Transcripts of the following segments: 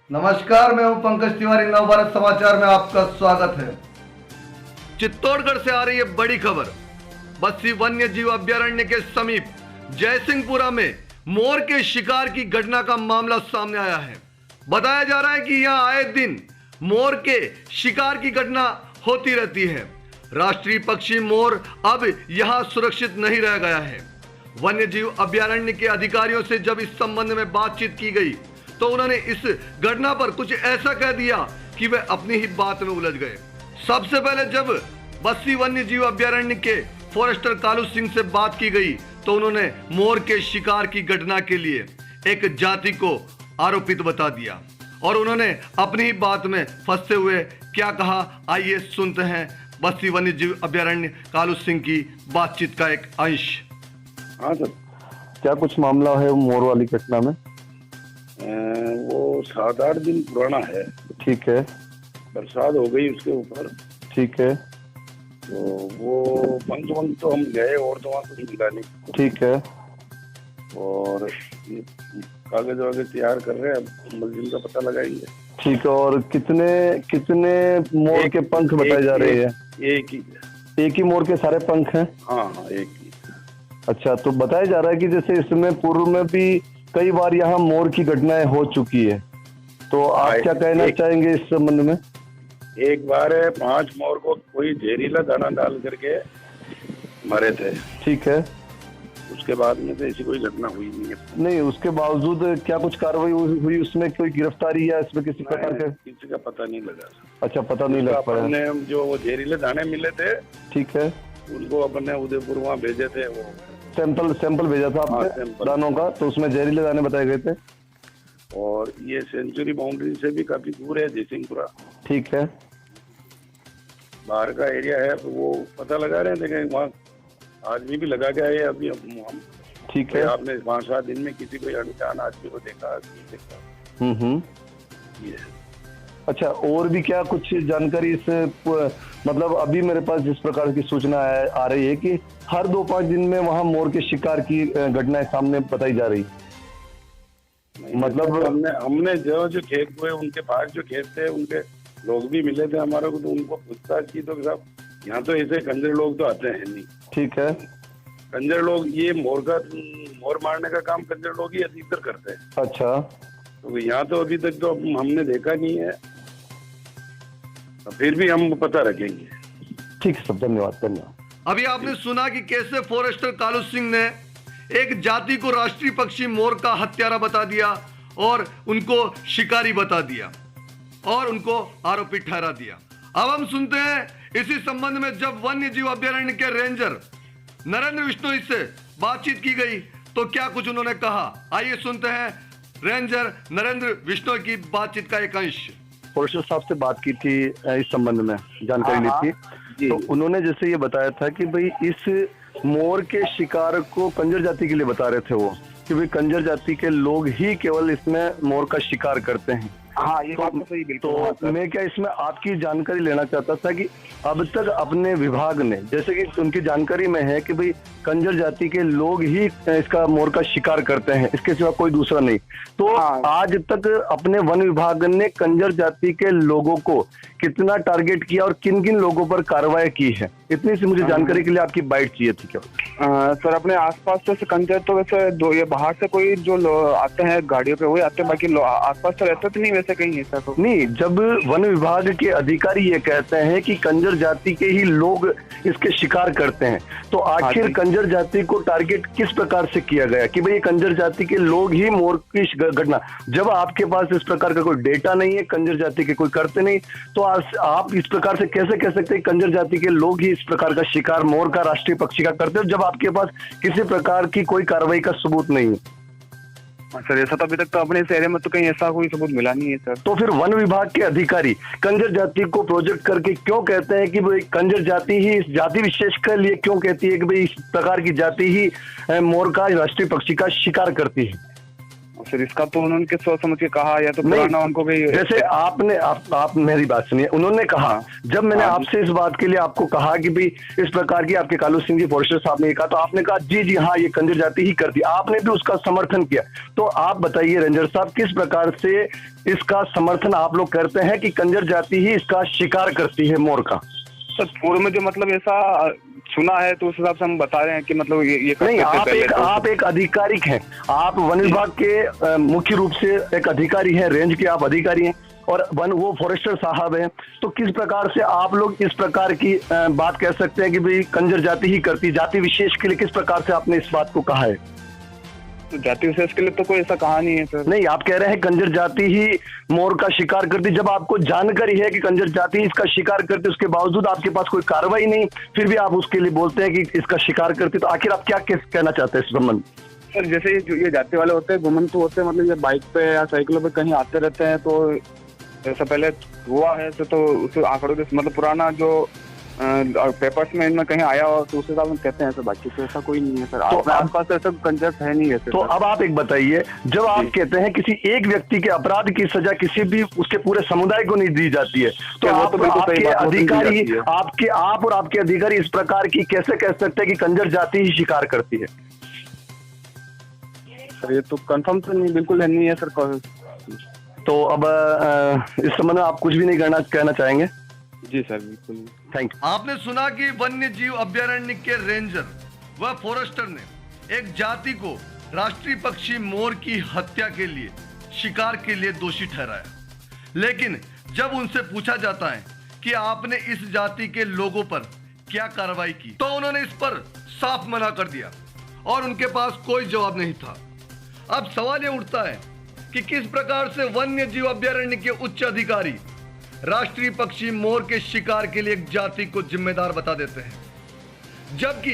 नमस्कार, मैं हूं पंकज तिवारी। नवभारत समाचार में आपका स्वागत है। चित्तौड़गढ़ से आ रही है बड़ी खबर। बस्सी वन्य जीव अभयारण्य के समीप जयसिंहपुरा में मोर के शिकार की घटना का मामला सामने आया है। बताया जा रहा है कि यहां आए दिन मोर के शिकार की घटना होती रहती है। राष्ट्रीय पक्षी मोर अब यहां सुरक्षित नहीं रह गया है। वन्य जीव अभयारण्य के अधिकारियों से जब इस संबंध में बातचीत की गई तो उन्होंने इस घटना पर कुछ ऐसा कह दिया कि वे अपनी ही बात में उलझ गए। सबसे पहले जब बस्सी वन्य जीव अभयारण्य के फॉरेस्टर कालू सिंह से बात की गई तो उन्होंने मोर के शिकार की घटना के लिए एक जाति को आरोपित बता दिया और उन्होंने अपनी ही बात में फंसते हुए क्या कहा, आइए सुनते हैं बस्सी वन्य जीव अभयारण्य कालू सिंह की बातचीत का एक अंश। हाँ सर, क्या कुछ मामला है मोर वाली घटना में? वो 7-8 दिन पुराना है। ठीक है। बरसात हो गई उसके ऊपर। ठीक है। तो वो पंच तो हम गए और तो वहाँ कुछ मिला नहीं। ठीक है। और ये कागज वागज तैयार कर रहे हैं, अब मुलजिम का पता लगाएंगे। ठीक है। और कितने कितने मोर के पंख बताए जा रहे हैं? एक ही मोर के सारे पंख हैं? हाँ, एक ही। अच्छा, तो बताया जा रहा है कि जैसे इसमें पूर्व में भी कई बार यहाँ मोर की घटनाएं हो चुकी है, तो आप क्या कहना चाहेंगे इस संबंध में? एक बार 5 मोर को कोई जहरीला दाना डाल करके मरे थे। ठीक है। उसके बाद में तो ऐसी कोई घटना हुई नहीं है। नहीं, उसके बावजूद क्या कुछ कार्रवाई हुई उसमें? कोई गिरफ्तारी या इसमें किसी प्रकार के? किसी का पता नहीं लगा। अच्छा, पता नहीं लग पाया। अपने जो वो जहरीले दाने मिले थे, ठीक है, उनको अपने उदयपुर वहाँ भेजे थे। वो सैंपल भेजा था आपने दानों का, तो उसमें जहरीले दाने बताए गए थे। और ये सेंचुरी बाउंड्री से भी काफी दूर है जयसिंहपुरा। ठीक है। बाहर का एरिया है, तो वो पता लगा रहे हैं, लेकिन वहाँ आदमी भी लगा के आए अभी हम। ठीक है। आपने 5-7 दिन में किसी कोई अनजान आदमी को देखा? ये अच्छा, और भी क्या कुछ जानकारी इस मतलब अभी मेरे पास जिस प्रकार की सूचना आ रही है कि हर 2-5 दिन में वहां मोर के शिकार की घटनाएं सामने बताई जा रही, मतलब हमने जो खेत हुए उनके पास जो खेत थे, उनके लोग भी मिले थे हमारे को, तो उनको पूछताछ की तो साहब यहाँ तो ऐसे कंजर लोग तो आते हैं नहीं। ठीक है। कंजर लोग ये मोर मारने का काम कंजर लोग ही अधिकतर करते हैं। अच्छा, तो यहाँ तो अभी तक तो हमने देखा नहीं है, फिर भी हम पता रखेंगे। ठीक है सब, धन्यवाद। अभी आपने सुना कि कैसे फॉरेस्टर कालू सिंह ने एक जाति को राष्ट्रीय पक्षी मोर का हत्यारा बता दिया और उनको शिकारी बता दिया और उनको आरोपी ठहरा दिया। अब हम सुनते हैं इसी संबंध में जब वन्य जीव अभयारण्य के रेंजर नरेंद्र बिश्नोई से बातचीत की गई तो क्या कुछ उन्होंने कहा, आइए सुनते हैं रेंजर नरेंद्र बिश्नोई की बातचीत का एक अंश। फॉरेस्टर साहब से बात की थी इस संबंध में, जानकारी ली थी, तो उन्होंने जैसे ये बताया था कि भाई इस मोर के शिकार को कंजर जाति के लिए बता रहे थे वो, कि भाई कंजर जाति के लोग ही केवल इसमें मोर का शिकार करते हैं। हाँ, ये बात तो सही, बिल्कुल। तो मैं क्या इसमें आपकी जानकारी लेना चाहता था कि अब तक अपने विभाग ने, जैसे कि उनकी जानकारी में है कि भाई कंजर जाति के लोग ही इसका मोर का शिकार करते हैं, इसके सिवा कोई दूसरा नहीं, तो आज तक अपने वन विभाग ने कंजर जाति के लोगों को कितना टारगेट किया और किन किन लोगों पर कार्रवाई की है? इतनी सी मुझे जानकारी के लिए आपकी बाइट चाहिए थी। क्या सर, अपने आसपास से कंजर तो वैसे दो, ये बाहर से कोई जो आते हैं गाड़ियों पे वही आते हैं, बाकी आसपास तो रहते तो नहीं वैसे कहीं ऐसा तो नहीं। जब वन विभाग के अधिकारी ये कहते हैं कि कंजर जाति के ही लोग इसके शिकार करते हैं, तो आखिर कंजर जाति को टारगेट किस प्रकार से किया गया कि भाई कंजर जाति के लोग ही मोर की घटना? जब आपके पास इस प्रकार का कोई डेटा नहीं है, कंजर जाति के कोई करते नहीं, तो आप इस प्रकार से कैसे कह सकते हैं कंजर जाति के लोग ही इस प्रकार का शिकार मोर का राष्ट्रीय पक्षी का करते हो, जब आपके पास किसी प्रकार की कोई कार्रवाई का सबूत नहीं है? सर, ऐसा तो अभी तक तो अपने इस एरिया में तो कहीं ऐसा कोई सबूत मिला नहीं है सर। तो फिर वन विभाग के अधिकारी कंजर जाति को प्रोजेक्ट करके क्यों कहते हैं कि भाई कंजर जाति ही इस जाति विशेष के लिए क्यों कहती है कि भाई इस प्रकार की जाति ही मोर का राष्ट्रीय पक्षी का शिकार करती है? सर इसका तो उन्होंने किस सोच समझ के कहा, या तो पुराना उनको कोई जैसे आपने आप मेरी बात सुनिए, उन्होंने कहा जब मैंने आपसे इस बात के लिए आपको कहा कि भाई इस प्रकार की आपके कालू सिंह जी फॉरेस्टर साहब ने कहा, तो आपने कहा जी जी हाँ ये कंजर जाति ही करती, आपने भी उसका समर्थन किया। तो आप बताइए रेंजर साहब, किस प्रकार से इसका समर्थन आप लोग करते हैं कि कंजर जाति ही इसका शिकार करती है मोर का? सर पूर्व में जो मतलब ऐसा सुना है तो उस हिसाब से हम बता रहे हैं कि मतलब ये नहीं, आप एक अधिकारिक हैं, आप वन विभाग के मुख्य रूप से एक अधिकारी हैं, रेंज के आप अधिकारी हैं और वो फॉरेस्टर साहब हैं, तो किस प्रकार से आप लोग इस प्रकार की बात कह सकते हैं कि भाई कंजर जाति ही करती, जाति विशेष के लिए किस प्रकार से आपने इस बात को कहा है? तो जाति विशेष के लिए तो कोई ऐसा कहा नहीं है सर। नहीं, आप कह रहे हैं कंजर जाति ही मोर का शिकार करती, जब आपको जानकारी है कि कंजर जाति इसका शिकार करती, उसके बावजूद आपके पास कोई कार्रवाई नहीं, फिर भी आप उसके लिए बोलते हैं कि इसका शिकार करती, तो आखिर आप क्या कहना चाहते हैं इस संबंध? सर जैसे जो ये जाति वाले होते हैं, घुमंतु होते हैं, मतलब ये बाइक पे या साइकिलों पे कहीं आते रहते हैं, तो ऐसा पहले हुआ है तो उस आंकड़ों के मतलब पुराना जो पेपर्स में इनमें कहीं आया हो तो उस हिसाब में कहते हैं सर, बाकी तो ऐसा कोई नहीं है सर। तो आपका तो ऐसा कंजर है नहीं है सर। तो अब आप एक बताइए, जब आप कहते हैं किसी एक व्यक्ति के अपराध की सजा किसी भी उसके पूरे समुदाय को नहीं दी जाती है, तो आपके अधिकारी आप और आपके अधिकारी इस प्रकार की कैसे कह सकते हैं कि कंजर जाति ही शिकार करती है? सर ये तो कंफर्म तो नहीं, बिल्कुल नहीं है सर। तो अब इस संबंध में आप कुछ भी नहीं कहना चाहेंगे? जी सर बिल्कुल। Thank you. आपने सुना कि वन्य जीव अभ्यारण्य के रेंजर व फॉरेस्टर ने एक जाति को राष्ट्रीय पक्षी मोर की हत्या के लिए, शिकार के लिए दोषी ठहराया, लेकिन जब उनसे पूछा जाता है कि आपने इस जाति के लोगों पर क्या कार्रवाई की, तो उन्होंने इस पर साफ मना कर दिया और उनके पास कोई जवाब नहीं था। अब सवाल यह उठता है कि किस प्रकार से वन्य जीव अभ्यारण्य के उच्च अधिकारी राष्ट्रीय पक्षी मोर के शिकार के लिए एक जाति को जिम्मेदार बता देते हैं, जबकि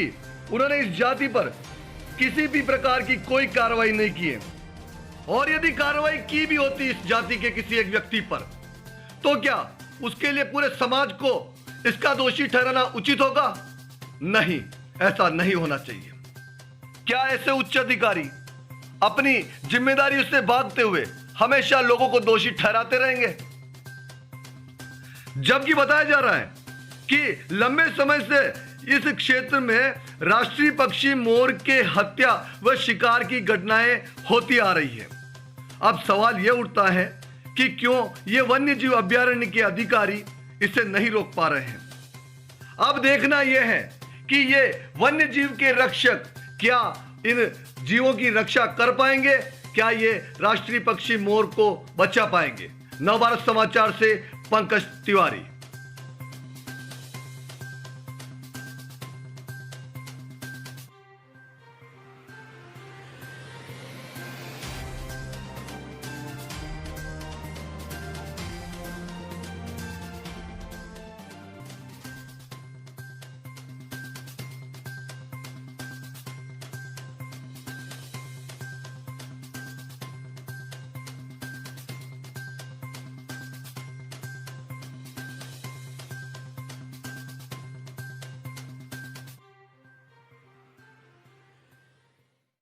उन्होंने इस जाति पर किसी भी प्रकार की कोई कार्रवाई नहीं की है। और यदि कार्रवाई की भी होती इस जाति के किसी एक व्यक्ति पर, तो क्या उसके लिए पूरे समाज को इसका दोषी ठहराना उचित होगा? नहीं, ऐसा नहीं होना चाहिए। क्या ऐसे उच्च अधिकारी अपनी जिम्मेदारी से भागते हुए हमेशा लोगों को दोषी ठहराते रहेंगे? जबकि बताया जा रहा है कि लंबे समय से इस क्षेत्र में राष्ट्रीय पक्षी मोर के हत्या व शिकार की घटनाएं होती आ रही है। अब सवाल यह उठता है कि क्यों ये वन्य जीव अभ्यारण्य के अधिकारी इसे नहीं रोक पा रहे हैं। अब देखना यह है कि ये वन्य जीव के रक्षक क्या इन जीवों की रक्षा कर पाएंगे, क्या ये राष्ट्रीय पक्षी मोर को बचा पाएंगे। नवभारत समाचार से पंकज तिवारी।